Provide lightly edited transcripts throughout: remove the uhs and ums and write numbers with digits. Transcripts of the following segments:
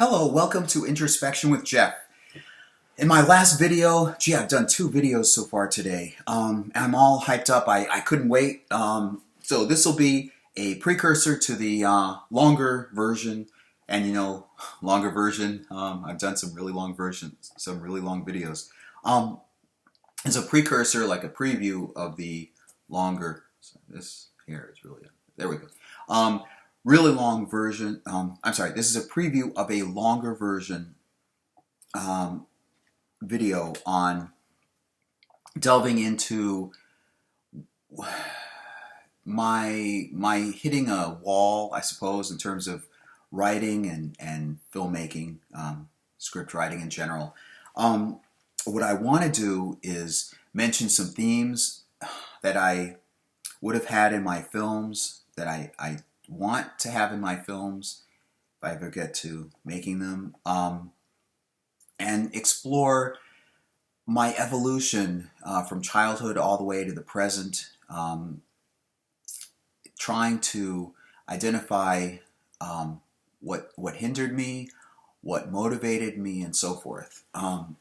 Hello, welcome to Introspection with Jeff. In my last video, I've done 2 videos so far today. I'm all hyped up. I couldn't wait. So this will be a precursor to the longer version. And longer version, I've done some really long versions, some really long videos. It's a precursor, like a preview of the longer, so this here is really, there we go. Really long version. I'm sorry, this is a preview of a longer version video on delving into my hitting a wall, I suppose, in terms of writing and filmmaking, script writing in general. What I want to do is mention some themes that I would have had in my films, that I want to have in my films if I ever get to making them, and explore my evolution from childhood all the way to the present, trying to identify what hindered me, what motivated me, and so forth. All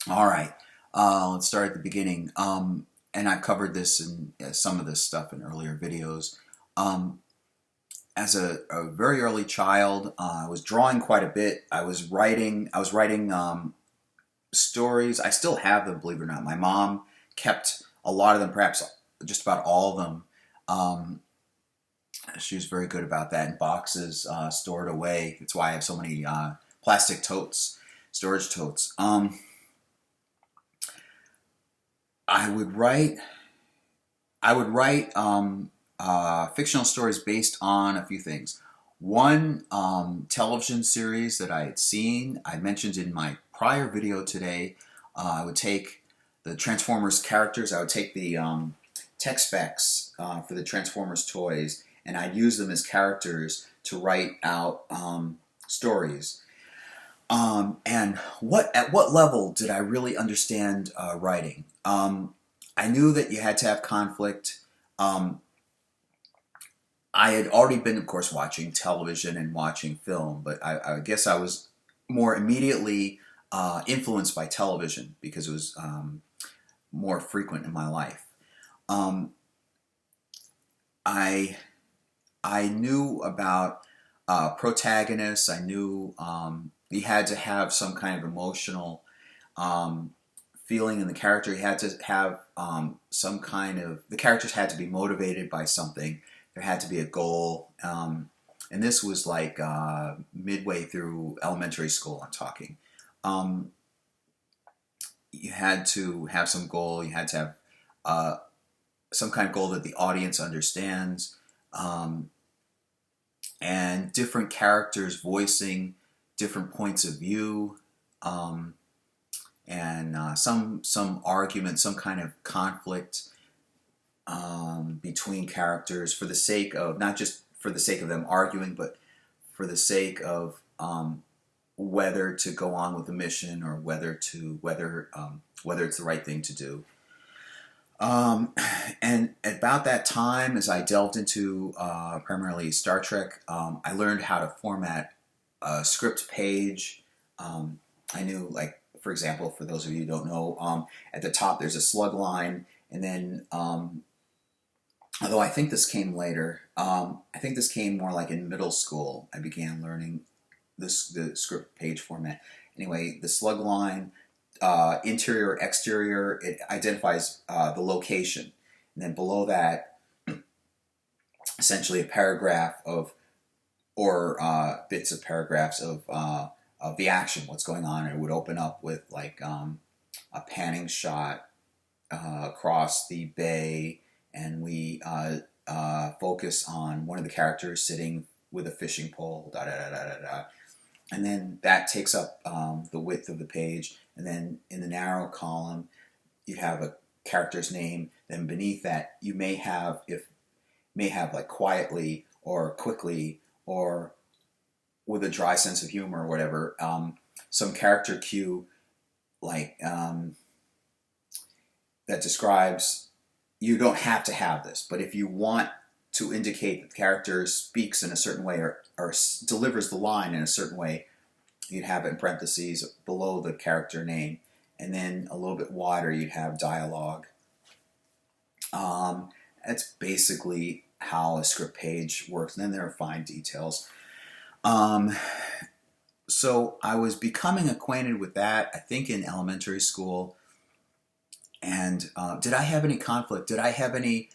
right, let's start at the beginning. And I've covered this in some of this stuff in earlier videos. As a very early child, I was drawing quite a bit. I was writing stories. I still have them, believe it or not. My mom kept a lot of them, perhaps just about all of them. She was very good about that, in boxes stored away. That's why I have so many plastic totes, storage totes. I would write fictional stories based on a few things. One television series that I had seen, I mentioned in my prior video today. I would take the Transformers characters, I would take the tech specs for the Transformers toys, and I'd use them as characters to write out stories. And at what level did I really understand writing? I knew that you had to have conflict. I had already been, of course, watching television and watching film, but I guess I was more immediately influenced by television because it was more frequent in my life. I knew about protagonists. I knew you had to have some kind of emotional feeling in the character. You had to have some kind of, the characters had to be motivated by something. There had to be a goal, and this was like midway through elementary school, I'm talking. You had to have some goal, you had to have some kind of goal that the audience understands, and different characters voicing different points of view, and some argument, some kind of conflict between characters, for the sake of, not just for the sake of them arguing, but for the sake of whether to go on with the mission, or whether it's the right thing to do. And about that time, as I delved into primarily Star Trek, I learned how to format a script page. I knew, like, for example, for those of you who don't know, at the top there's a slug line, and then although I think this came later, I think this came more like in middle school. I began learning the script page format. Anyway, the slug line, interior, exterior, it identifies the location. And then below that, essentially a paragraph of, or bits of paragraphs of the action, what's going on. And it would open up with like a panning shot across the bay, and we focus on one of the characters sitting with a fishing pole, da da da da da da. And then that takes up the width of the page. And then in the narrow column, you have a character's name. Then beneath that, you may have like quietly or quickly or with a dry sense of humor or whatever, some character cue, like that describes. You don't have to have this, but if you want to indicate that the character speaks in a certain way, or delivers the line in a certain way, you'd have it in parentheses below the character name, and then a little bit wider you'd have dialogue. That's basically how a script page works. And then there are fine details. So I was becoming acquainted with that, I think, in elementary school. And did I have any conflict? Did I have any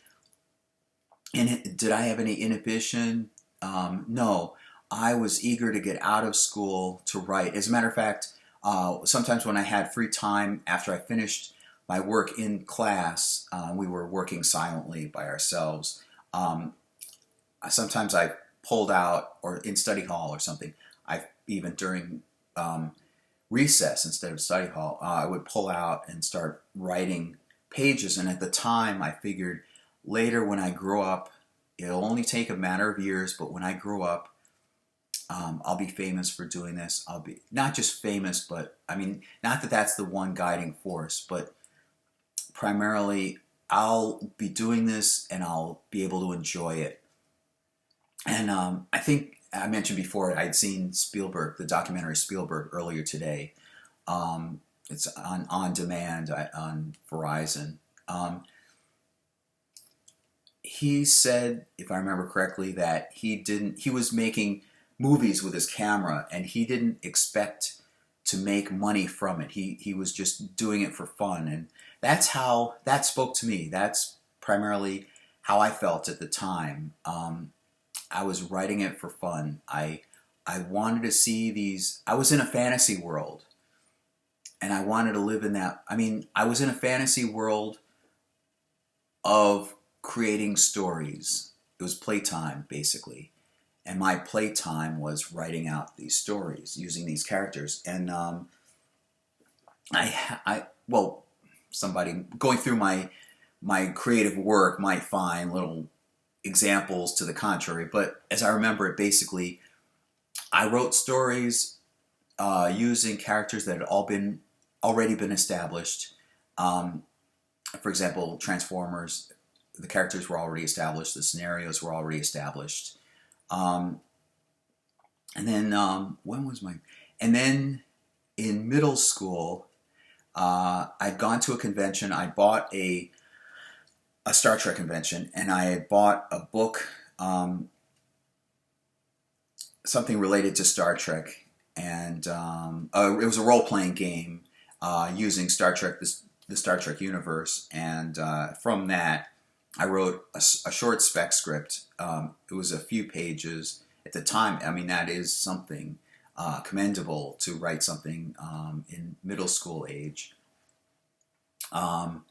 inhibition? No. I was eager to get out of school to write. As a matter of fact, sometimes when I had free time after I finished my work in class, we were working silently by ourselves. Sometimes I pulled out, or in study hall or something. Even during recess instead of study hall, I would pull out and start writing pages. And at the time, I figured later when I grow up, it'll only take a matter of years, but when I grow up, I'll be famous for doing this. I'll be not just famous, but I mean, not that that's the one guiding force, but primarily I'll be doing this and I'll be able to enjoy it. And I think I mentioned before I'd seen Spielberg, the documentary Spielberg, earlier today. It's on demand on Verizon. He said, if I remember correctly, that he was making movies with his camera and he didn't expect to make money from it. He was just doing it for fun. And that spoke to me. That's primarily how I felt at the time. I was writing it for fun. I wanted to see these. I was in a fantasy world, and I wanted to live in that. I mean, I was in a fantasy world of creating stories. It was playtime, basically, and my playtime was writing out these stories using these characters. And somebody going through my creative work might find little examples to the contrary, but as I remember it, basically, I wrote stories using characters that had already been established. For example, Transformers, the characters were already established, the scenarios were already established. And then And then in middle school, I'd gone to a convention. I bought a Star Trek convention, and I had bought a book, something related to Star Trek, and it was a role-playing game using Star Trek, the Star Trek universe, and from that, I wrote a short spec script. It was a few pages at the time. I mean, that is something commendable to write something in middle school age. An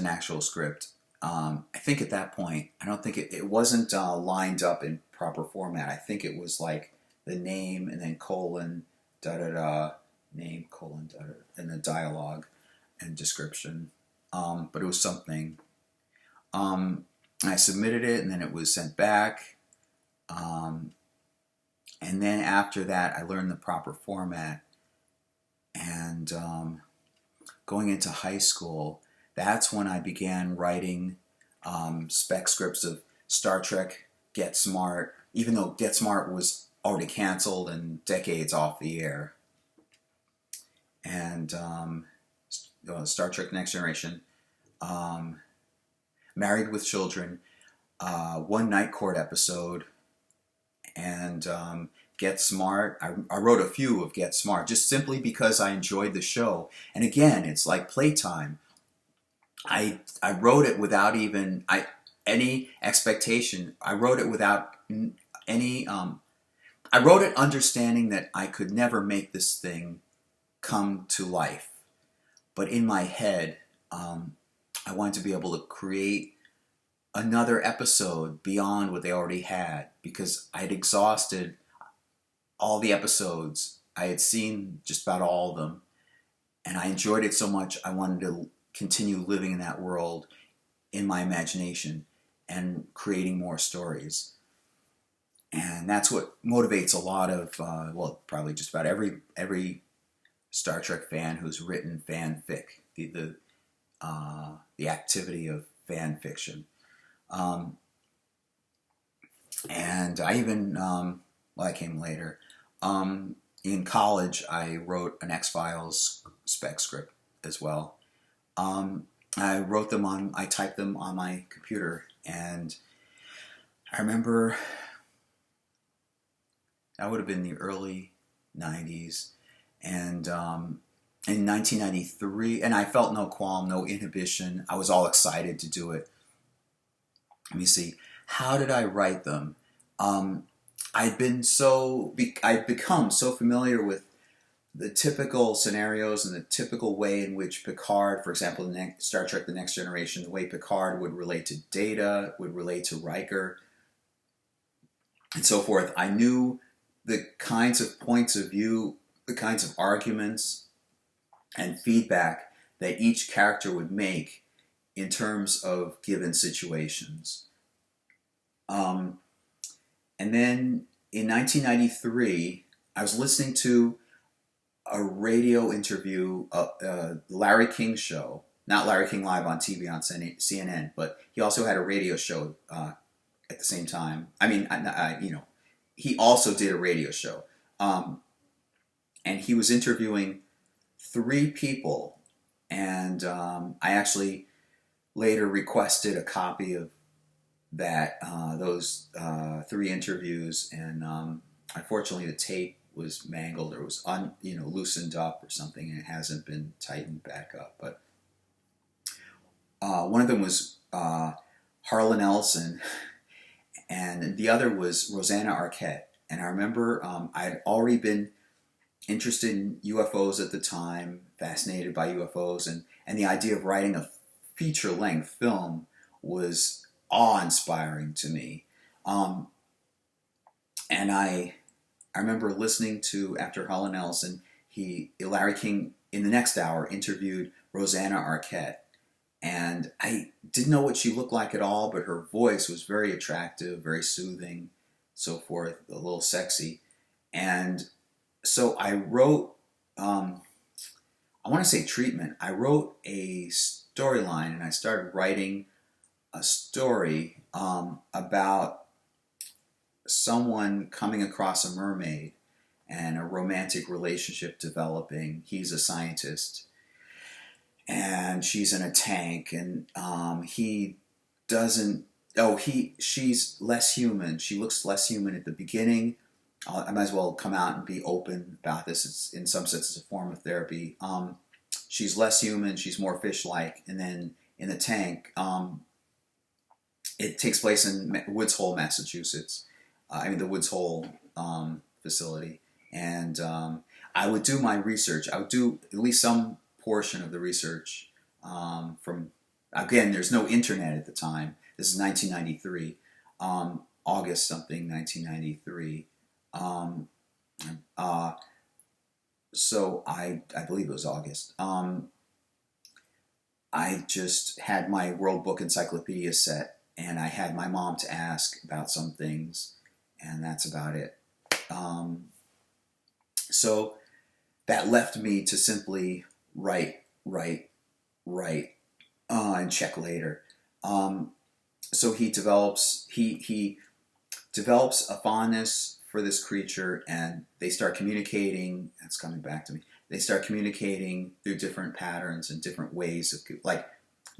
actual script. I think at that point, I don't think it wasn't lined up in proper format. I think it was like the name and then colon, name, colon, and the dialogue and description. But it was something. I submitted it, and then it was sent back. And then after that, I learned the proper format. And going into high school, that's when I began writing spec scripts of Star Trek Get Smart, even though Get Smart was already canceled and decades off the air. And Star Trek Next Generation, Married with Children, One Night Court episode, and Get Smart. I wrote a few of Get Smart just simply because I enjoyed the show. And again, it's like playtime. I wrote it without even any expectation. I wrote it without any. I wrote it understanding that I could never make this thing come to life. But in my head, I wanted to be able to create another episode beyond what they already had, because I had exhausted all the episodes. I had seen just about all of them, and I enjoyed it so much I wanted to continue living in that world in my imagination and creating more stories. And that's what motivates a lot of, probably just about every Star Trek fan who's written fanfic, the activity of fan fiction. And I even, I came later. in college, I wrote an X-Files spec script as well. I typed them on my computer, and I remember that would have been the early 90s, and in 1993, and I felt no qualm, no inhibition. I was all excited to do it. Let me see. How did I write them? I'd become so familiar with the typical scenarios and the typical way in which Picard, for example, in Star Trek: The Next Generation, the way Picard would relate to Data, would relate to Riker, and so forth. I knew the kinds of points of view, the kinds of arguments and feedback that each character would make in terms of given situations. And then in 1993, I was listening to a radio interview of Larry King show, not Larry King Live on TV on CNN, but he also had a radio show at the same time. I mean, he also did a radio show. And he was interviewing 3 people. And I actually later requested a copy of those 3 interviews. And unfortunately, the tape was mangled, or was loosened up or something, and it hasn't been tightened back up. But one of them was Harlan Ellison, and the other was Rosanna Arquette. And I remember I had already been interested in UFOs at the time, fascinated by UFOs, and the idea of writing a feature-length film was awe-inspiring to me. And I remember listening to, after Harlan Ellison, Larry King, in the next hour, interviewed Rosanna Arquette. And I didn't know what she looked like at all, but her voice was very attractive, very soothing, so forth, a little sexy. And so I wrote, I want to say treatment. I wrote a storyline, and I started writing a story about someone coming across a mermaid and a romantic relationship developing. He's a scientist, and she's in a tank, and he doesn't. She's less human. She looks less human at the beginning. I might as well come out and be open about this. It's, in some sense, it's a form of therapy. She's less human. She's more fish-like, and then in the tank, it takes place in Woods Hole, Massachusetts. The Woods Hole facility, and I would do my research. I would do at least some portion of the research from. Again, there's no internet at the time. This is 1993, August something, 1993. So I believe it was August. I just had my World Book Encyclopedia set, and I had my mom to ask about some things, and that's about it. So that left me to simply write, and check later. So he develops a fondness for this creature, and they start communicating. That's coming back to me. They start communicating through different patterns and different ways of, like,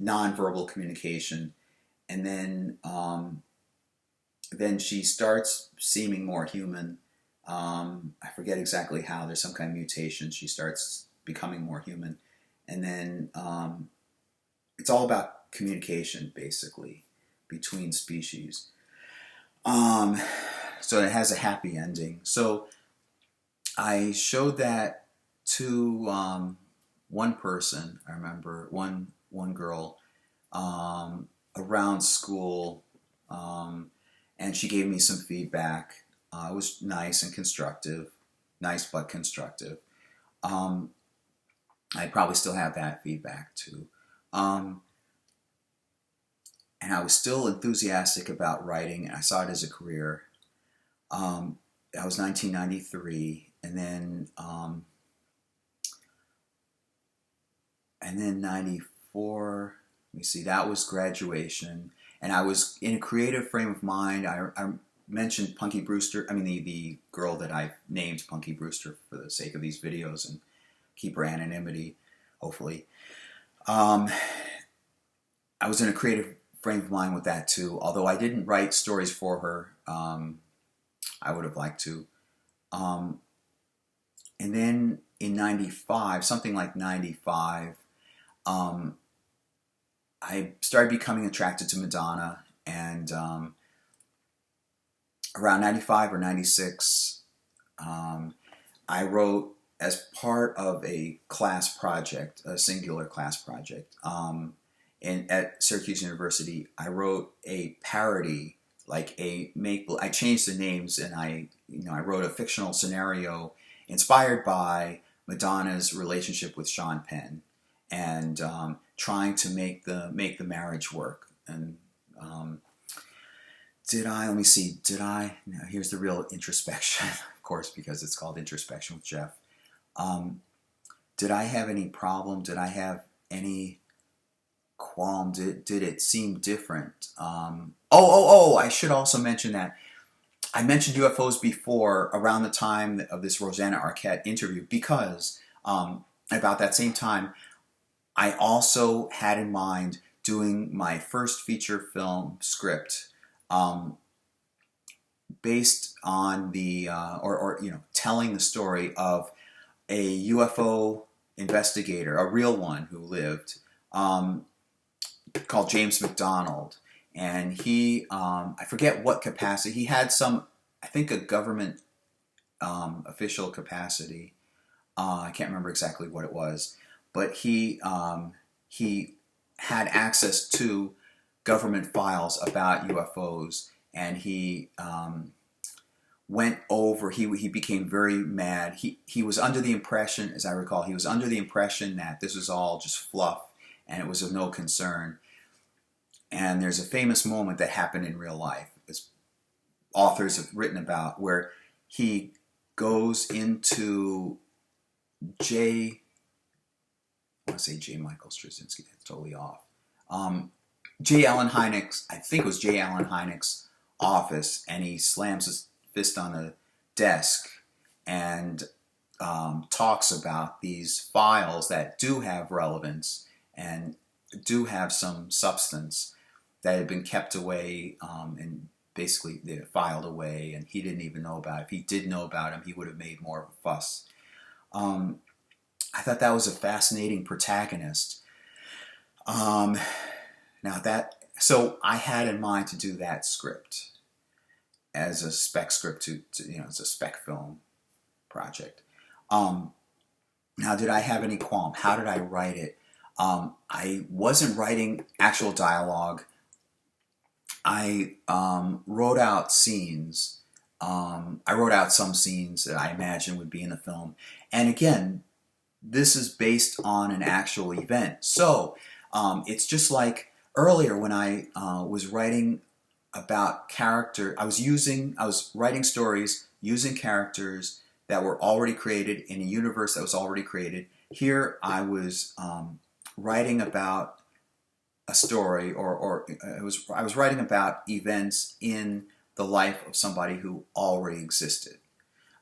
nonverbal communication, and then she starts seeming more human. I forget exactly how. There's some kind of mutation. She starts becoming more human, and then it's all about communication, basically, between species. So it has a happy ending. So I showed that to one person. I remember one girl around school, and she gave me some feedback. It was nice and constructive, nice but constructive. I probably still have that feedback too. And I was still enthusiastic about writing, and I saw it as a career. That was 1993, and then 94. Let me see. That was graduation, and I was in a creative frame of mind. I mentioned Punky Brewster. I mean, the girl that I named Punky Brewster for the sake of these videos and keep her anonymity, hopefully. I was in a creative frame of mind with that too. Although I didn't write stories for her, I would have liked to. And then in '95, something like '95, I started becoming attracted to Madonna, and around '95 or '96, I wrote as part of a class project, a singular class project, at Syracuse University. I wrote a parody, like I changed the names, and I wrote a fictional scenario inspired by Madonna's relationship with Sean Penn, and trying to make the marriage work. And let me see, no, here's the real introspection, of course, because it's called Introspection with Jeff. Did I have any problem? Did I have any qualm? Did it seem different? I should also mention that I mentioned UFOs before, around the time of this Rosanna Arquette interview, because about that same time, I also had in mind doing my first feature film script, based on the telling the story of a UFO investigator, a real one who lived, called James McDonald. And he, I forget what capacity, he had I think a government official capacity. I can't remember exactly what it was, but he had access to government files about UFOs, and he went over, he became very mad. He was under the impression, as I recall, he was under the impression that this was all just fluff and it was of no concern. And there's a famous moment that happened in real life, as authors have written about, where he goes into I want to say J. Michael Straczynski, that's totally off. J. Allen Hynek's, I think it was J. Allen Hynek's office, and he slams his fist on the desk and talks about these files that do have relevance and do have some substance that had been kept away, and basically they filed away, and he didn't even know about it. If he did know about them, he would have made more of a fuss. I thought that was a fascinating protagonist. So I had in mind to do that script as a spec script, as a spec film project. Now, did I have any qualm? How did I write it? I wasn't writing actual dialogue. I wrote out scenes. I wrote out some scenes that I imagined would be in the film. And again, this is based on an actual event. So it's just like earlier when I was writing about character, I was writing stories using characters that were already created in a universe that was already created. Here I was writing about a story, or I was writing about events in the life of somebody who already existed.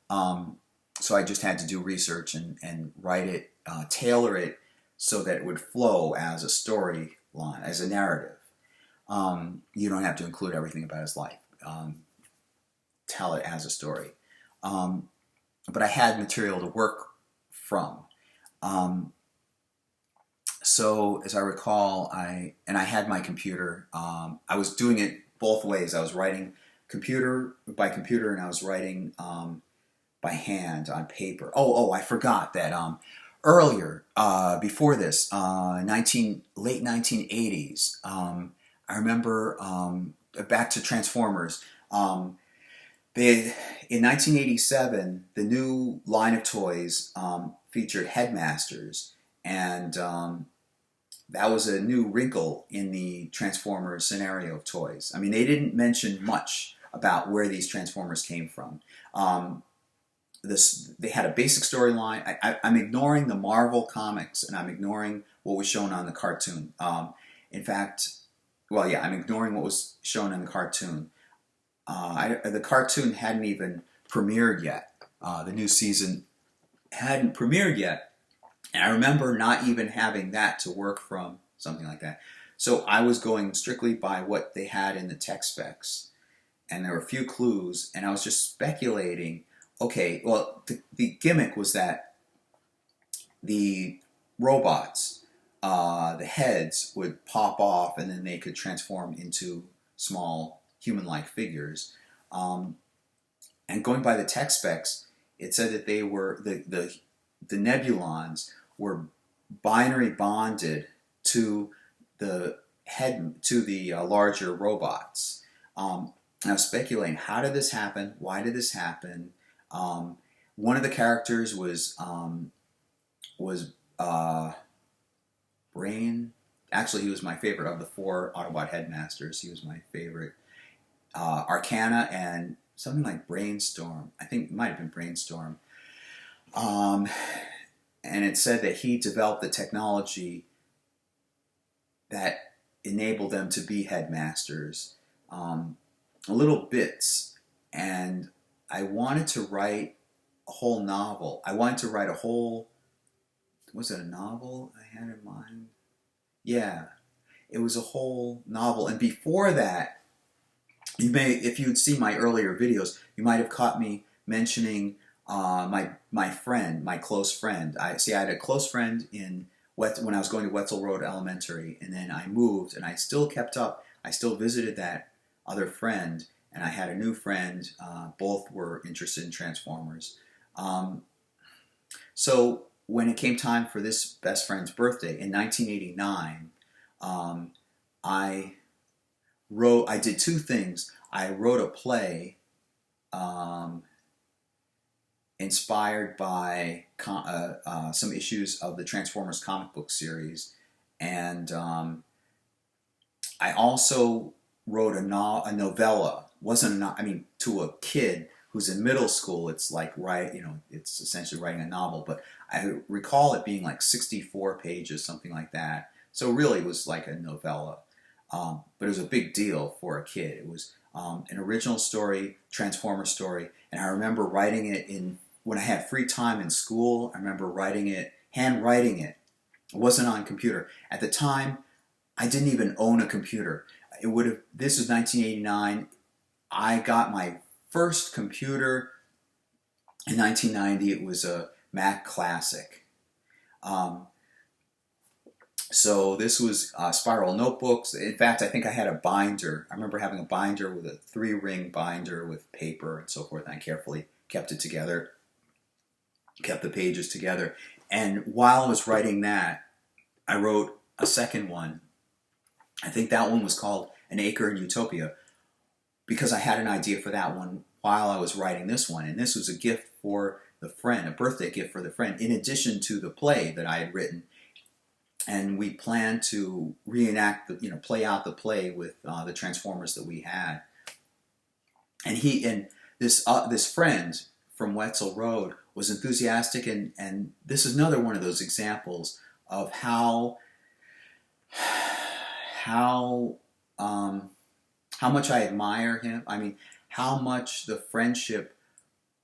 So I just had to do research and write it, tailor it so that it would flow as a storyline, as a narrative. You don't have to include everything about his life. Tell it as a story. But I had material to work from. So as I recall, I had my computer. I was doing it both ways. I was writing computer by computer, and I was writing by hand on paper. I forgot that earlier, before this, late 1980s. I remember, back to Transformers. In 1987, the new line of toys featured headmasters, and that was a new wrinkle in the Transformers scenario of toys. I mean, they didn't mention much about where these Transformers came from. They had a basic storyline. I'm ignoring the Marvel comics, and I'm ignoring what was shown on the cartoon. I'm ignoring what was shown in the cartoon. the cartoon hadn't even premiered yet. The new season hadn't premiered yet. And I remember not even having that to work from, something like that. So I was going strictly by what they had in the tech specs. And there were a few clues, and I was just speculating. Okay, well, the gimmick was that the robots, the heads would pop off, and then they could transform into small human-like figures. And going by the tech specs, it said that they were the Nebulons were binary bonded to the larger robots. I was speculating, how did this happen? Why did this happen? One of the characters was Brain. Actually, he was my favorite of the 4 Autobot headmasters. He was my favorite. Arcana and something like Brainstorm. I think it might have been Brainstorm. And it said that he developed the technology that enabled them to be headmasters. Little bits. And I wanted to write a whole novel. I wanted to write a whole... Was it a novel I had in mind? Yeah. It was a whole novel. And before that, if you'd seen my earlier videos, you might have caught me mentioning my friend, my close friend. I had a close friend when I was going to Wetzel Road Elementary, and then I moved, and I still kept up. I still visited that other friend, and I had a new friend. Both were interested in Transformers. So when it came time for this best friend's birthday in 1989, I did 2 things. I wrote a play inspired by some issues of the Transformers comic book series, and I also wrote a novella. To a kid who's in middle school, it's like it's essentially writing a novel. But I recall it being like 64 pages, something like that. So really, it was like a novella. But it was a big deal for a kid. It was an original story, Transformer story, and I remember writing it when I had free time in school. I remember handwriting it. It wasn't on computer. At the time, I didn't even own a computer. This was 1989. I got my first computer in 1990. It was a Mac Classic. So this was spiral notebooks. In fact, I think I had a binder. I remember having a binder with a 3-ring binder with paper and so forth, and I carefully kept it together, kept the pages together. And while I was writing that, I wrote a second one. I think that one was called An Acre in Utopia, because I had an idea for that one while I was writing this one. And this was a gift for the friend, a birthday gift for the friend, in addition to the play that I had written. And we planned to play out the play with the Transformers that we had. And this friend from Wetzel Road was enthusiastic, and this is another one of those examples of how much I admire him. I mean, how much the friendship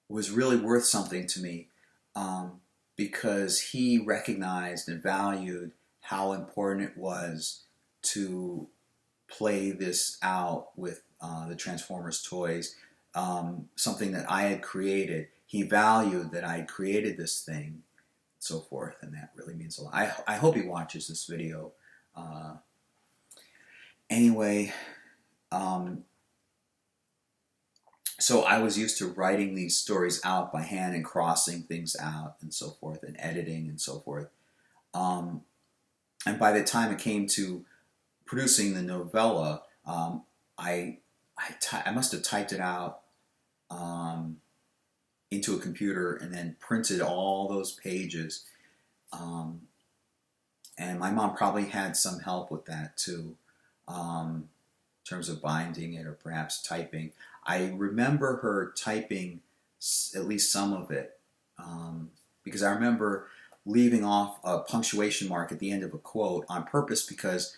was really worth something to me, because he recognized and valued how important it was to play this out with the Transformers toys, something that I had created. He valued that I had created this thing, and so forth, and that really means a lot. I hope he watches this video. Anyway, so I was used to writing these stories out by hand and crossing things out and so forth, and editing and so forth. And by the time it came to producing the novella, I must have typed it out into a computer and then printed all those pages. And my mom probably had some help with that too, in terms of binding it or perhaps typing. I remember her typing at least some of it, because I remember leaving off a punctuation mark at the end of a quote on purpose, because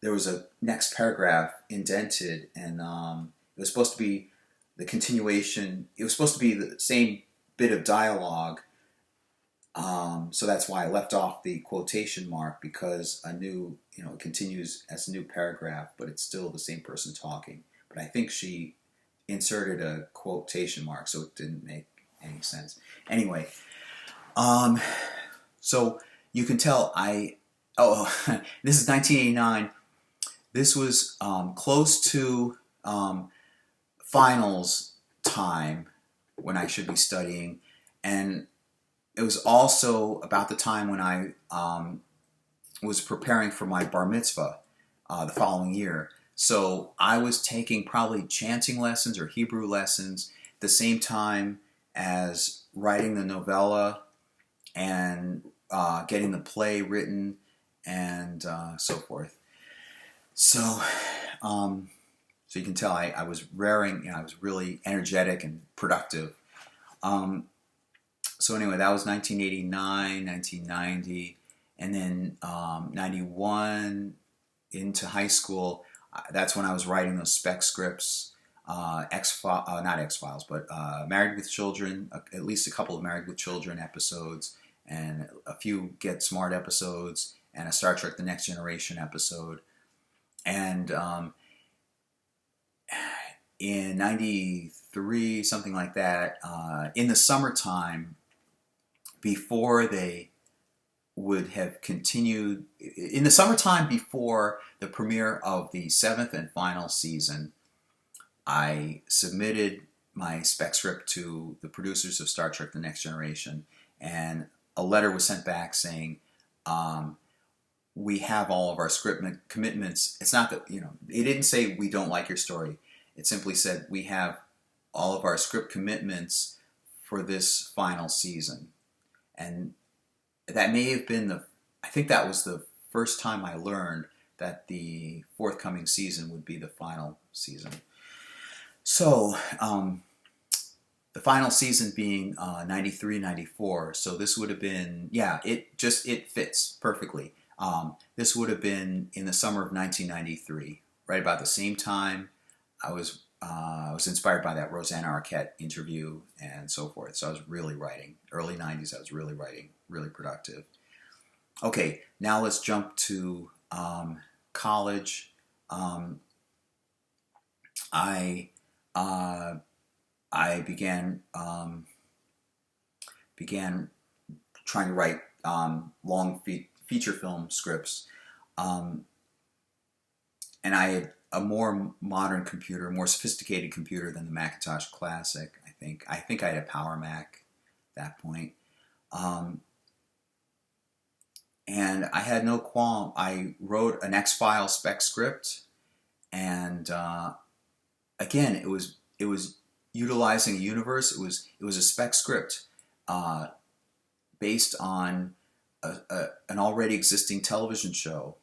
there was a next paragraph indented, and it was supposed to be the continuation. It was supposed to be the same bit of dialogue, so that's why I left off the quotation mark, because a new, it continues as a new paragraph, but it's still the same person talking. But I think she inserted a quotation mark, so it didn't make any sense. Anyway, so you can tell this is 1989. This was close to finals time when I should be studying, and it was also about the time when I was preparing for my bar mitzvah the following year. So I was taking probably chanting lessons or Hebrew lessons at the same time as writing the novella and getting the play written and so forth. So, so you can tell I was raring. I was really energetic and productive. So anyway, that was 1989, 1990, and then 91 into high school. That's when I was writing those spec scripts, not X-Files, but Married with Children, at least a couple of Married with Children episodes, and a few Get Smart episodes, and a Star Trek The Next Generation episode. And in 93, something like that, in the summertime, before they would have continued, in the summertime before the premiere of the 7th and final season, I submitted my spec script to the producers of Star Trek The Next Generation, and a letter was sent back saying, we have all of our script commitments. It's not that, it didn't say we don't like your story. It simply said we have all of our script commitments for this final season. And that may have been I think that was the first time I learned that the forthcoming season would be the final season. So, the final season being 93, 94. So this would have been, it fits perfectly. This would have been in the summer of 1993, right about the same time I was inspired by that Rosanna Arquette interview and so forth. So I was really writing. Early 90s, I was really writing, really productive. Okay, now let's jump to college. I began trying to write long feature film scripts, and I had a more modern computer, more sophisticated computer than the Macintosh Classic. I think I had a Power Mac at that point, and I had no qualm. I wrote an X-Files spec script, and again, it was utilizing a universe. It was a spec script based on an already existing television show.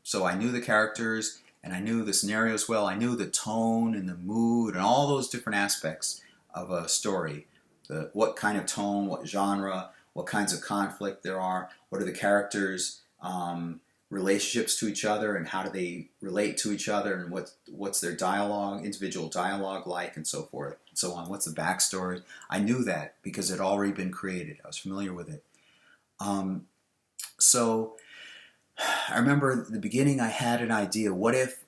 So I knew the characters and I knew the scenarios well. I knew the tone and the mood and all those different aspects of a story. What kind of tone, what genre, what kinds of conflict there are, what are the characters' relationships to each other, and how do they relate to each other, and what's their dialogue, individual dialogue like, and so forth, and so on. What's the backstory? I knew that because it had already been created. I was familiar with it. So I remember at the beginning I had an idea. What if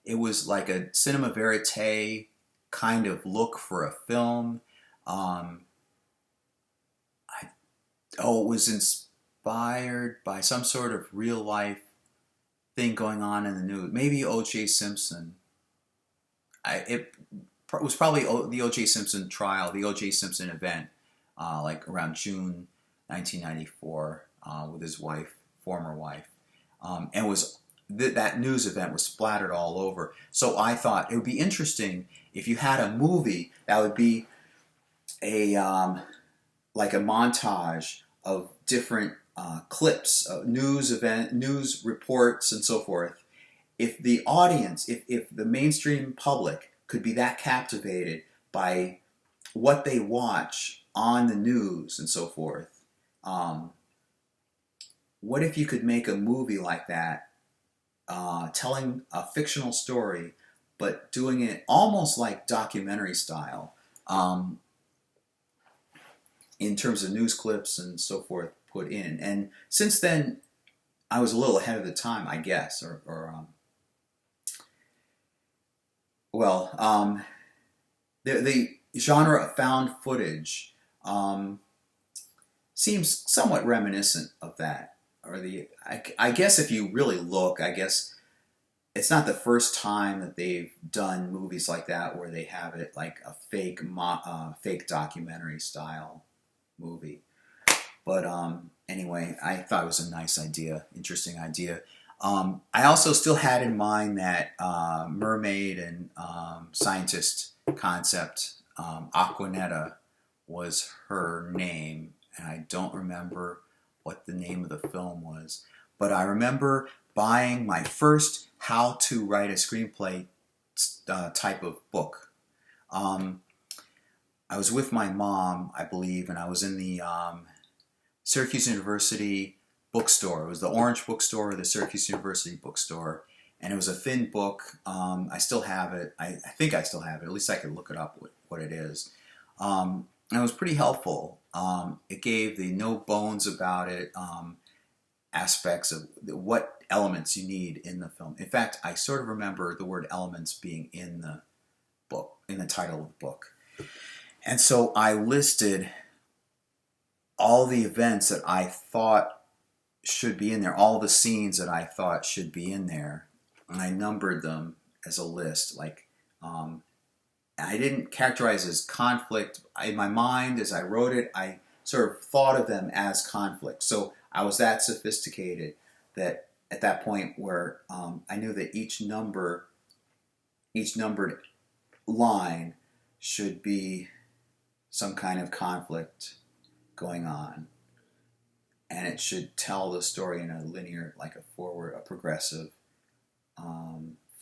it was like a cinema verite kind of look for a film. It was inspired by some sort of real life thing going on in the news. Maybe O.J. Simpson. It was probably the O.J. Simpson trial, the O.J. Simpson event, like around June 1994, with his wife, former wife, and it was that news event was splattered all over. So I thought it would be interesting if you had a movie that would be like a montage of different clips, news reports, and so forth. If the audience, if the mainstream public could be that captivated by what they watch on the news and so forth, what if you could make a movie like that telling a fictional story, but doing it almost like documentary style, in terms of news clips and so forth put in. And since then, I was a little ahead of the time, I guess, well, the genre of found footage seems somewhat reminiscent of that. Or I guess if you really look, I guess it's not the first time that they've done movies like that where they have it like a fake documentary style movie. But anyway, I thought it was a nice idea, interesting idea. I also still had in mind that mermaid and scientist concept. Aquanetta was her name, and I don't remember what the name of the film was. But I remember buying my first how to write a screenplay type of book. I was with my mom, I believe, and I was in the Syracuse University bookstore. It was the Orange bookstore or the Syracuse University bookstore. And it was a thin book. I still have it. I think I still have it. At least I could look it up what it is. And it was pretty helpful. It gave the no bones about it aspects of what elements you need in the film. In fact, I sort of remember the word elements being in the book, in the title of the book. And so I listed all the events that I thought should be in there, all the scenes that I thought should be in there, and I numbered them as a list. Like, I didn't characterize as conflict. In my mind, as I wrote it, I sort of thought of them as conflict. So I was that sophisticated that at that point where I knew that each numbered line should be some kind of conflict going on, and it should tell the story in a linear, like a progressive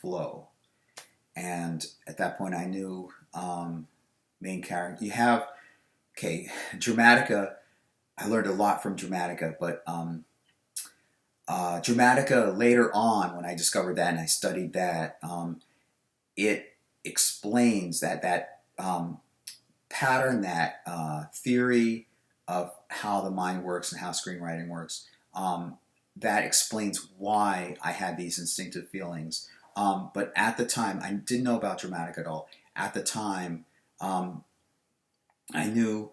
flow. And at that point, I knew main character. You have Dramatica. I learned a lot from Dramatica, but Dramatica later on, when I discovered that and I studied that, it explains that pattern, that theory of how the mind works and how screenwriting works. That explains why I had these instinctive feelings. But at the time, I didn't know about Dramatic at all. At the time, I knew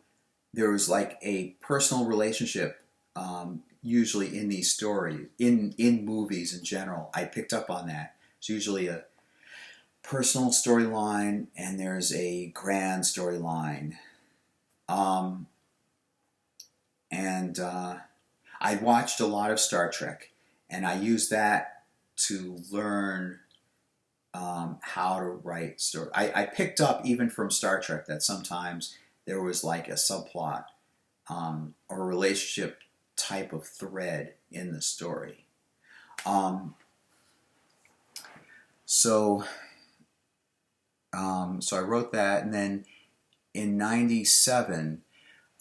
there was like a personal relationship, usually in these stories, in movies in general. I picked up on that. It's usually a personal storyline, and there's a grand storyline. I watched a lot of Star Trek, and I used that to learn how to write story. I picked up even from Star Trek that sometimes there was like a subplot or a relationship type of thread in the story. So I wrote that, and then in '97,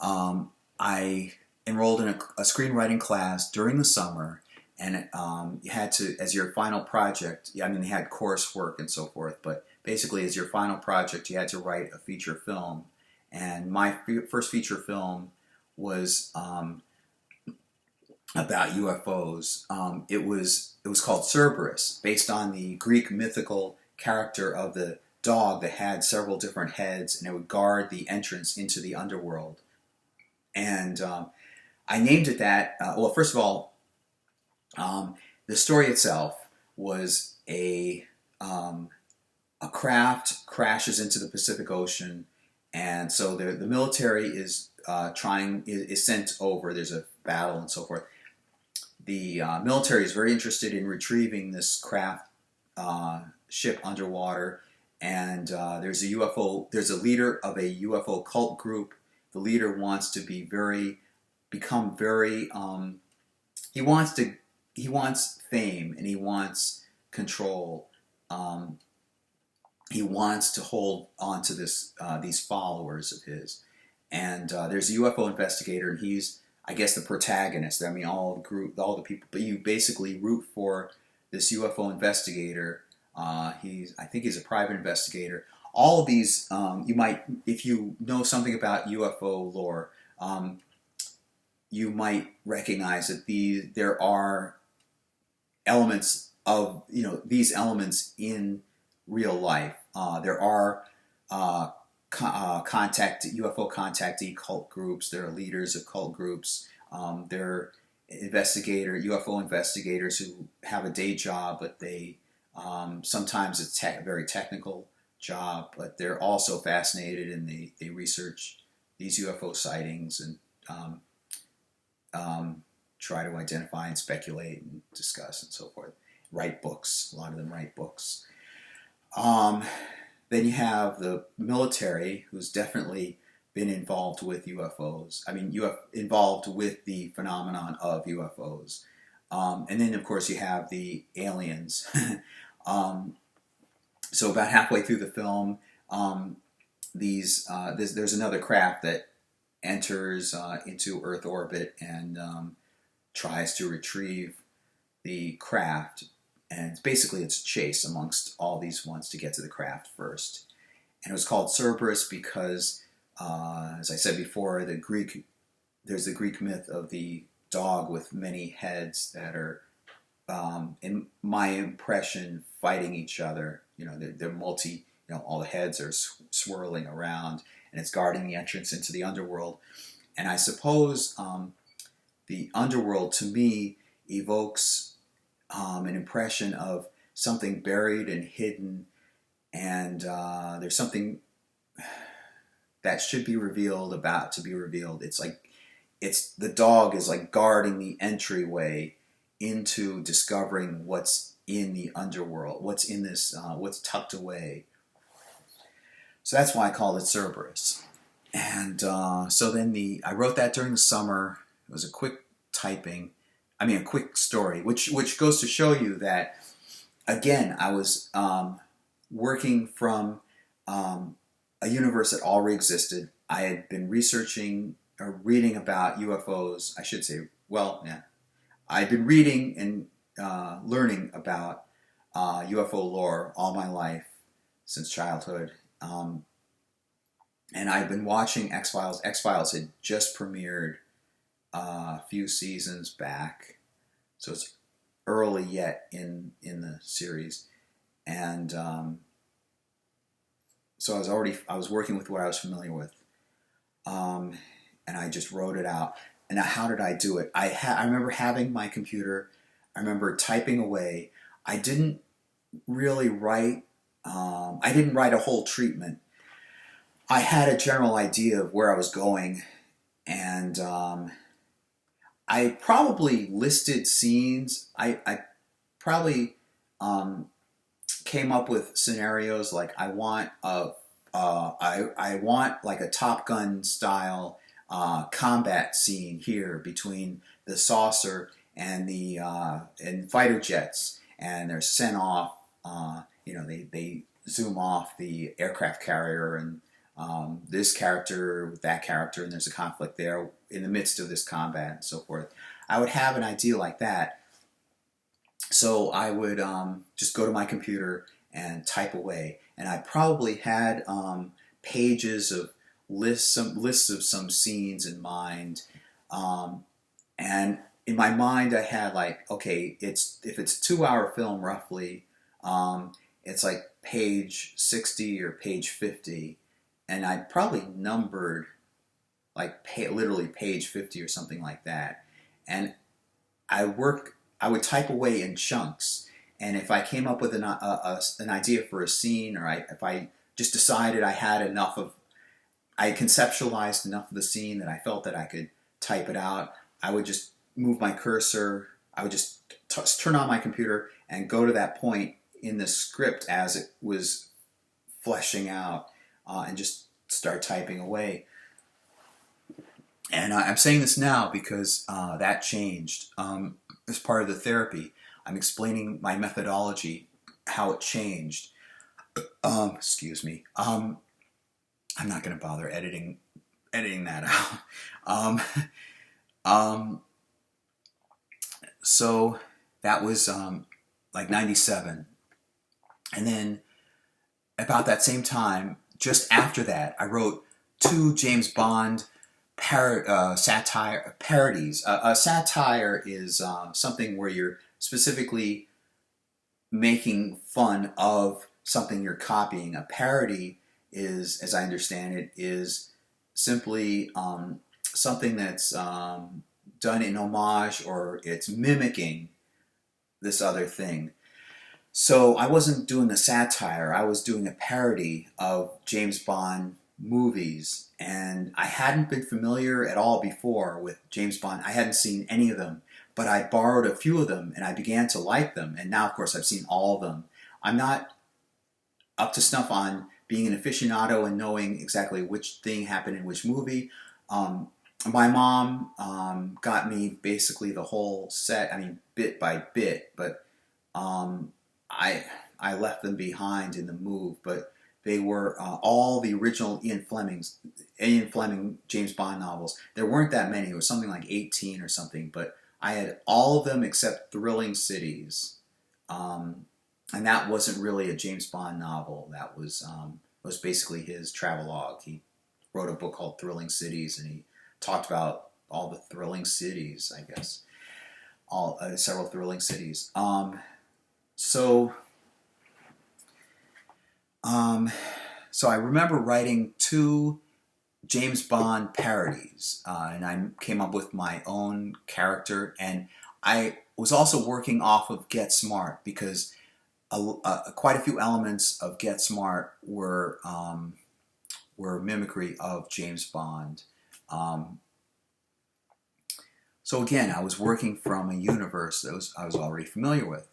I enrolled in a screenwriting class during the summer, and you had to, as your final project, I mean, they had coursework and so forth, but basically as your final project, you had to write a feature film. And my first feature film was about UFOs. It was called Cerberus, based on the Greek mythical character of the dog that had several different heads, and it would guard the entrance into the underworld. And I named it that. Well, first of all, the story itself was a craft crashes into the Pacific Ocean, and so the military is sent over. There's a battle and so forth. The military is very interested in retrieving this craft ship underwater, and there's a UFO. There's a leader of a UFO cult group. The leader wants to become very. He wants fame, and he wants control. He wants to hold on to these followers of his. And there's a UFO investigator, and he's, I guess, the protagonist. I mean, all the people, but you basically root for this UFO investigator. I think he's a private investigator. All of these, you might, if you know something about UFO lore, you might recognize that there are elements of these elements in real life. There are UFO contactee cult groups. There are leaders of cult groups. There are UFO investigators who have a day job, but they sometimes it's a very technical job, but they're also fascinated and they research these UFO sightings and try to identify and speculate and discuss and so forth. Write books. A lot of them write books. Then you have the military, who's definitely been involved with UFOs. I mean, involved with the phenomenon of UFOs. And then, of course, you have the aliens. So about halfway through the film, there's another craft that enters into Earth orbit and tries to retrieve the craft. And basically it's a chase amongst all these ones to get to the craft first. And it was called Cerberus because, as I said before, there's the Greek myth of the dog with many heads that are, in my impression, fighting each other. They're multi, all the heads are swirling around, and it's guarding the entrance into the underworld. And I suppose the underworld, to me, evokes an impression of something buried and hidden, and there's something that should be revealed, about to be revealed. It's the dog is like guarding the entryway into discovering what's in the underworld, what's in this, what's tucked away. So that's why I called it Cerberus. And so then I wrote that during the summer. It was a quick story, which goes to show you that, again, I was working from a universe that already existed. I had been researching or reading about UFOs, I should say. Well, yeah. I'd been reading and learning about UFO lore all my life, since childhood. And I've been watching X-Files. X-Files had just premiered a few seasons back, so it's early yet in the series, and so I was working with what I was familiar with, and I just wrote it out. And now, how did I do it? I remember having my computer. I remember typing away. I didn't really write. I didn't write a whole treatment. I had a general idea of where I was going, and I probably listed scenes. I probably came up with scenarios like I want like a Top Gun style combat scene here between the saucer and the and fighter jets, and they're sent off. They zoom off the aircraft carrier and this character with that character, and there's a conflict there in the midst of this combat and so forth. I would have an idea like that. So I would just go to my computer and type away, and I probably had pages of lists of some scenes in mind, and in my mind I had like, okay, if it's a 2-hour film roughly, it's like page 60 or page 50, and I probably numbered like literally page 50 or something like that, and I would type away in chunks, and if I came up with an idea for a scene, or if I just decided I conceptualized enough of the scene that I felt that I could type it out, I would just move my cursor. I would just turn on my computer and go to that point in the script as it was fleshing out, and just start typing away. And I'm saying this now because that changed as part of the therapy. I'm explaining my methodology, how it changed. Excuse me. I'm not going to bother editing that out. So that was like 97. And then about that same time, just after that, I wrote 2 James Bond satire parodies. A satire is something where you're specifically making fun of something you're copying. A parody is, as I understand it, is simply something that's done in homage, or it's mimicking this other thing. So I wasn't doing a satire, I was doing a parody of James Bond movies, and I hadn't been familiar at all before with James Bond. I hadn't seen any of them, but I borrowed a few of them and I began to like them, and now of course I've seen all of them. I'm not up to snuff on being an aficionado and knowing exactly which thing happened in which movie. My mom got me basically the whole set, I mean bit by bit, but I left them behind in the move, but they were all the original Ian Fleming James Bond novels. There weren't that many. It was something like 18 or something, but I had all of them except Thrilling Cities, and that wasn't really a James Bond novel. That was basically his travelogue. He wrote a book called Thrilling Cities, and he talked about all the thrilling cities, I guess, all several thrilling cities. So I remember writing 2 James Bond parodies, and I came up with my own character, and I was also working off of Get Smart, because quite a few elements of Get Smart were mimicry of James Bond. So again, I was working from a universe that I was already familiar with.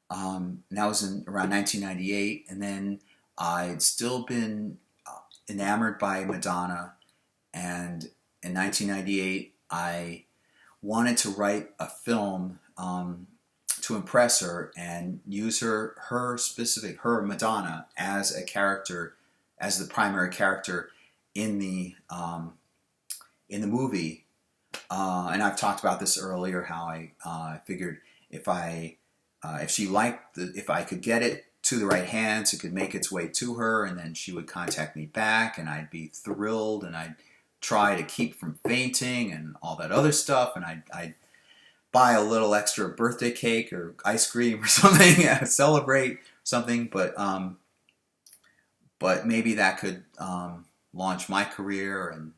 And that was in around 1998, and then I'd still been enamored by Madonna, and in 1998 I wanted to write a film to impress her and use her Madonna as a character, as the primary character in the movie. And I've talked about this earlier, how I figured if I could get it to the right hands, it could make its way to her, and then she would contact me back, and I'd be thrilled, and I'd try to keep from fainting and all that other stuff, and I'd buy a little extra birthday cake or ice cream or something, celebrate something, but maybe that could launch my career, and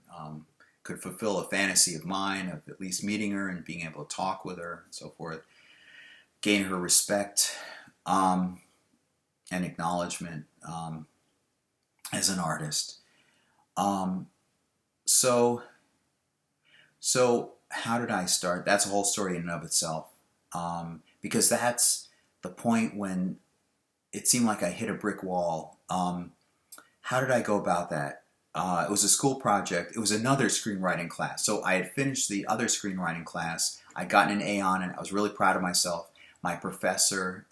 could fulfill a fantasy of mine of at least meeting her and being able to talk with her and so forth, gain her respect and acknowledgement as an artist. So how did I start? That's a whole story in and of itself, because that's the point when it seemed like I hit a brick wall. How did I go about that? It was a school project. It was another screenwriting class. So I had finished the other screenwriting class. I'd gotten an A on it. I was really proud of myself. My professor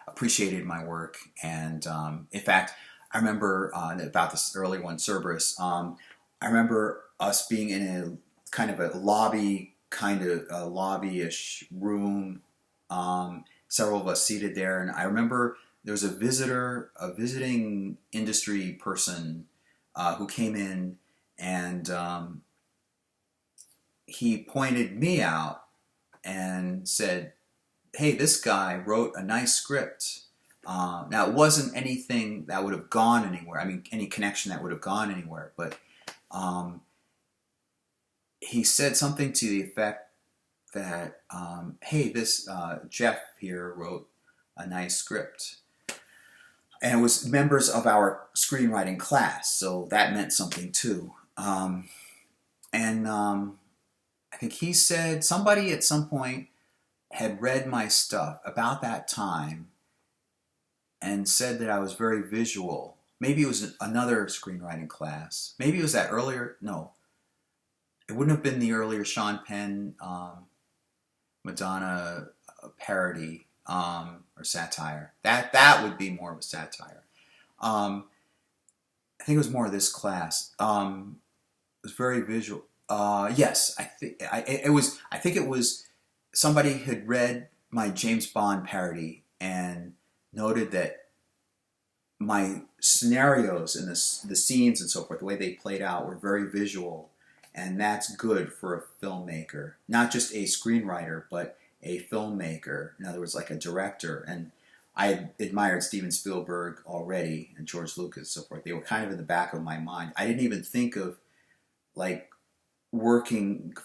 appreciated my work. And in fact, I remember about this early one, Cerberus, I remember us being in a kind of a lobbyish room, several of us seated there. And I remember there was a visiting industry person who came in, and he pointed me out and said, "Hey, this guy wrote a nice script." Now, it wasn't anything that would have gone anywhere. I mean, any connection that would have gone anywhere. But he said something to the effect that, "Hey, this Jeff here wrote a nice script." And it was members of our screenwriting class, so that meant something too. I think he said somebody at some point had read my stuff about that time and said that I was very visual. Maybe it was another screenwriting class. Maybe it was that earlier. No, it wouldn't have been the earlier Sean Penn Madonna parody or satire. That would be more of a satire. I think it was more of this class. It was very visual. Yes, I think it was somebody had read my James Bond parody and noted that my scenarios and the scenes and so forth, the way they played out, were very visual, and that's good for a filmmaker, not just a screenwriter, but a filmmaker. In other words, like a director. And I had admired Steven Spielberg already and George Lucas and so forth. They were kind of in the back of my mind. I didn't even think of like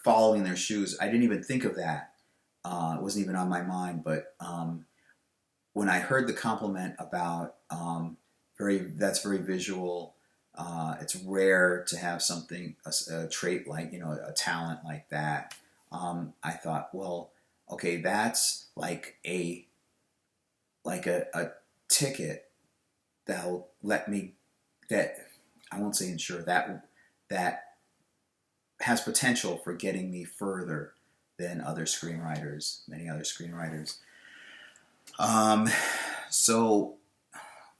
following their shoes. I didn't even think of that. It wasn't even on my mind. But when I heard the compliment about that's very visual. It's rare to have something, a trait like, a talent like that. I thought, well, okay, that's like a ticket that'll let me, that I won't say ensure, that has potential for getting me further than many other screenwriters. So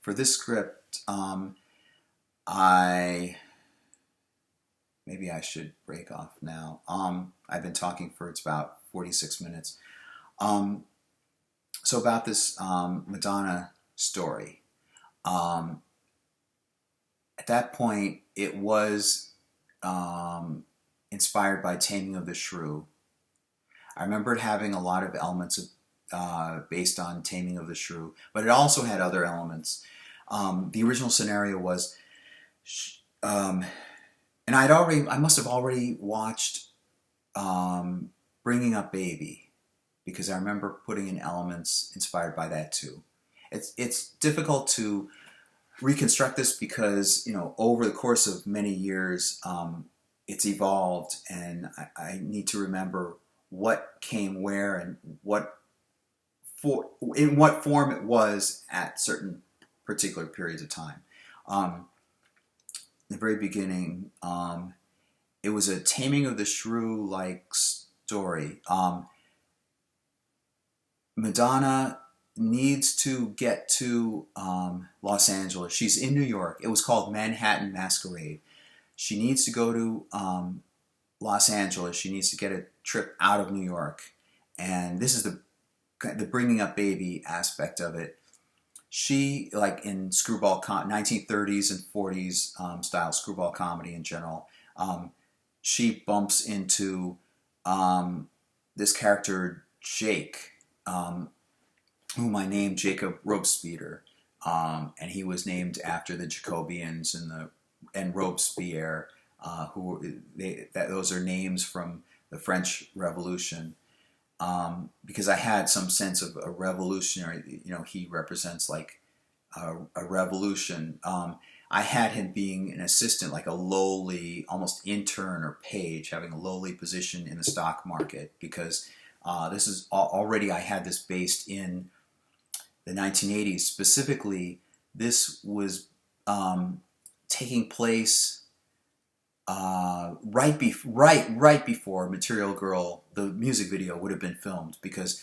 for this script, maybe I should break off now. I've been talking for it's about 46 minutes. So about this Madonna story. At that point, it was inspired by Taming of the Shrew. I remember it having a lot of elements based on Taming of the Shrew, but it also had other elements. The original scenario was, and I must have already watched Bringing Up Baby, because I remember putting in elements inspired by that too. It's difficult to reconstruct this because, over the course of many years, it's evolved, and I need to remember what came where and in what form it was at certain particular periods of time. In the very beginning, it was a Taming of the Shrew-like story. Madonna needs to get to Los Angeles. She's in New York. It was called Manhattan Masquerade. She needs to go to Los Angeles. She needs to get a trip out of New York. And this is the bringing up baby aspect of it. She, like in screwball 1930s and 40s style screwball comedy in general, she bumps into this character Jake, whom I named Jacob Robespierre, and he was named after the Jacobians and Robespierre, those are names from the French Revolution. Because I had some sense of a revolutionary, he represents like a revolution. I had him being an assistant, like a lowly, almost intern or page, having a lowly position in the stock market, because this is already, I had this based in the 1980s. Specifically, this was taking place right before Material Girl, the music video, would have been filmed, because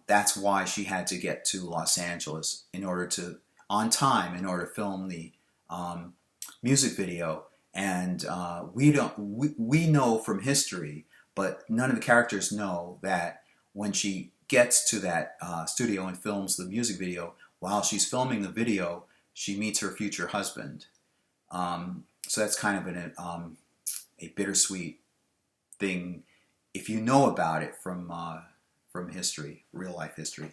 that's why she had to get to Los Angeles on time in order to film the music video. And we know from history, but none of the characters know, that when she gets to that studio and films the music video, while she's filming the video, she meets her future husband. So that's kind of a bittersweet thing if you know about it from history, real life history.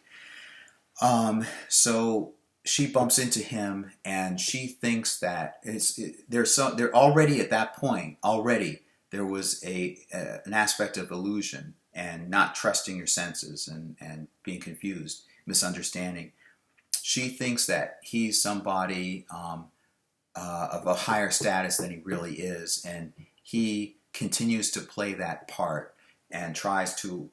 So she bumps into him, and she thinks that they're already at that point. Already there was an aspect of illusion and not trusting your senses and being confused, misunderstanding. She thinks that he's somebody of a higher status than he really is, and he continues to play that part and tries to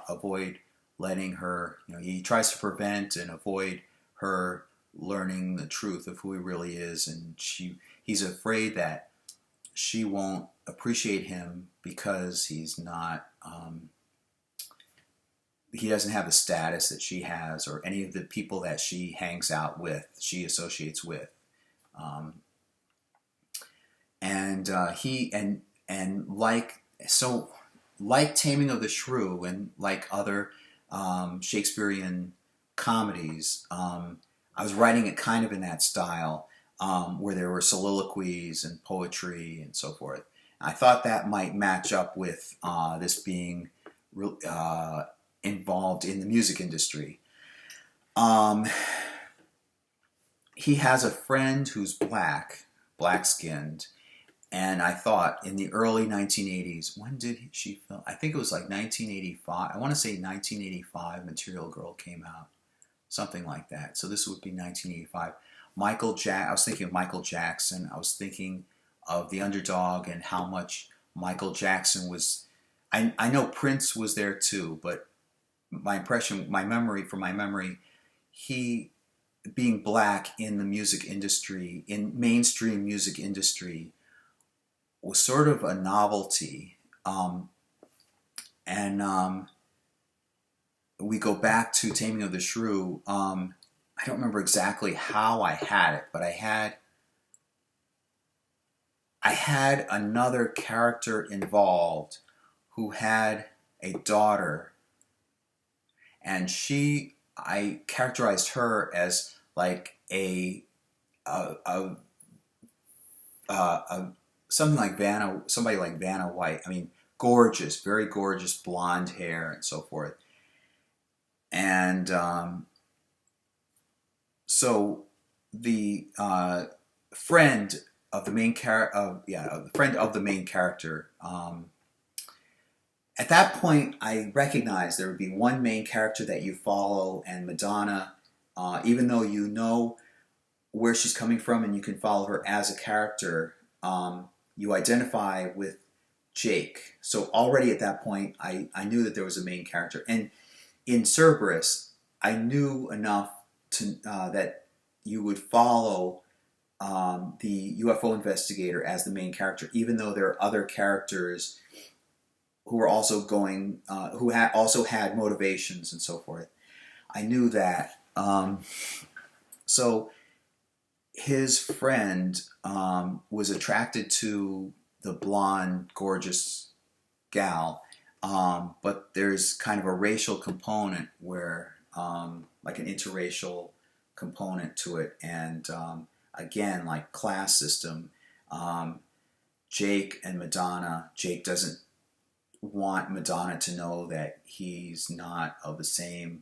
avoid letting her, he tries to prevent and avoid her learning the truth of who he really is, and he's afraid that she won't appreciate him because he's not, he doesn't have the status that she has, or any of the people that she hangs out with, she associates with. Like Taming of the Shrew, and like other Shakespearean comedies. I was writing it kind of in that style, where there were soliloquies and poetry and so forth. I thought that might match up with this being involved in the music industry. Um, he has a friend who's black skinned, and I thought in the early 1980s, when did she film? I think it was like 1985. I want to say 1985 Material Girl came out, something like that. So this would be 1985. I was thinking of Michael Jackson. I was thinking of The Underdog and how much Michael Jackson was. I know Prince was there too, but my memory, he being black in the music industry, in mainstream music industry, was sort of a novelty. And we go back to Taming of the Shrew. I don't remember exactly how I had it, but I had another character involved who had a daughter, and I characterized her as like a something like somebody like Vanna White. I mean, gorgeous, very gorgeous blonde hair and so forth. And so the friend of the main character, the friend of the main character. At that point, I recognized there would be one main character that you follow, and Madonna, even though you know where she's coming from and you can follow her as a character, you identify with Jake. So already at that point, I knew that there was a main character. And in Cerberus, I knew enough to that you would follow the UFO investigator as the main character, even though there are other characters who were also going, who also had motivations and so forth. I knew that. So his friend was attracted to the blonde, gorgeous gal, but there's kind of a racial component where, like an interracial component to it, and again, like class system. Jake and Madonna. Jake doesn't want Madonna to know that he's not of the same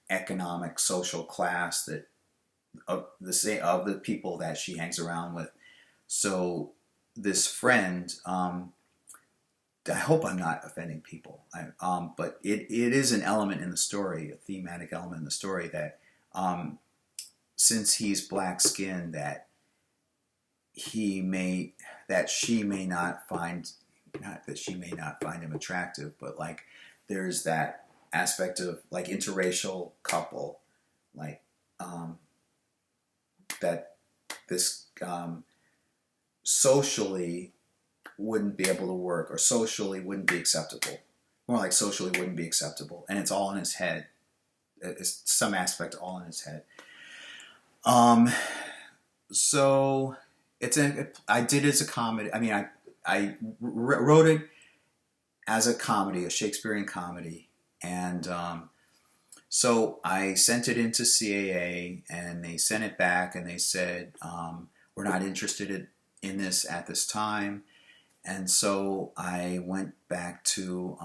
economic social class that of the people that she hangs around with. So this friend, I hope I'm not offending people, but it is an element in the story, a thematic element in the story that since he's black skinned, that she may not find, not that she may not find him attractive, but like there's that aspect of like interracial couple, like that this socially wouldn't be able to work, or socially wouldn't be acceptable. More like socially wouldn't be acceptable, and it's all in his head. It's some aspect all in his head. So I did it as a comedy. I mean, I wrote it as a comedy, a Shakespearean comedy, and so I sent it into CAA, and they sent it back, and they said, we're not interested in this at this time. And so I went back to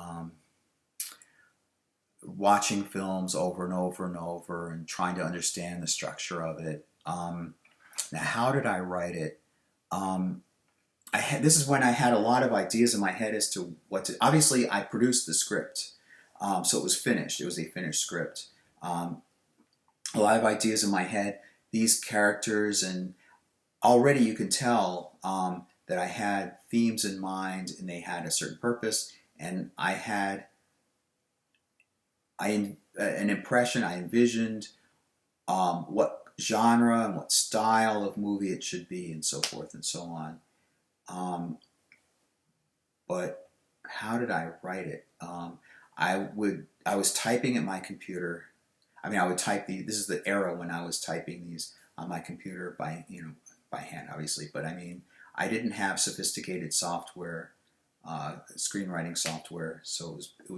watching films over and over and over and trying to understand the structure of it. Now, how did I write it? This is when I had a lot of ideas in my head as to what to. Obviously, I produced the script, so it was finished. It was a finished script. A lot of ideas in my head. These characters, and already you can tell that I had themes in mind, and they had a certain purpose. And I had an impression. I envisioned what genre and what style of movie it should be, and so forth and so on. But how did I write it? I was typing at my computer. I mean, I would type this is the era when I was typing these on my computer by hand, obviously. But I mean, I didn't have sophisticated software, screenwriting software, so it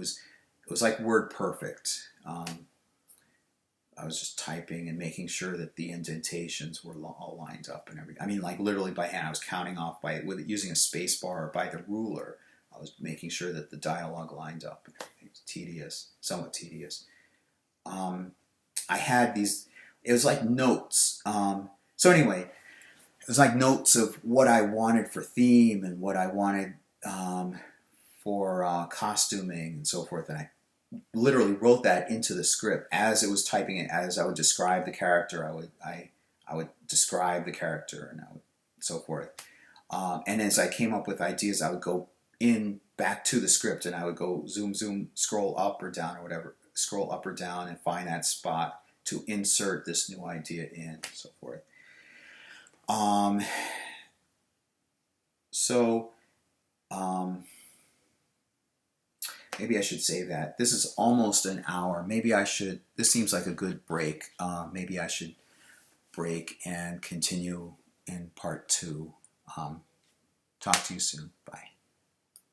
was like word perfect. I was just typing and making sure that the indentations were all lined up and everything. I mean, like literally by hand. I was counting off using a space bar or by the ruler. I was making sure that the dialogue lined up and everything. It was tedious, somewhat tedious. I had these. It was like notes. So anyway, it was like notes of what I wanted for theme and what I wanted for costuming and so forth. And I literally wrote that into the script as it was typing it. As I would describe the character, I would describe the character, and I would so forth. And as I came up with ideas, I would go back to the script, and I would go zoom, scroll up or down or whatever, scroll up or down, and find that spot to insert this new idea in, and so forth. Maybe I should say that. This is almost an hour. Maybe I should, this seems like a good break. Maybe I should break and continue in part 2. Talk to you soon. Bye.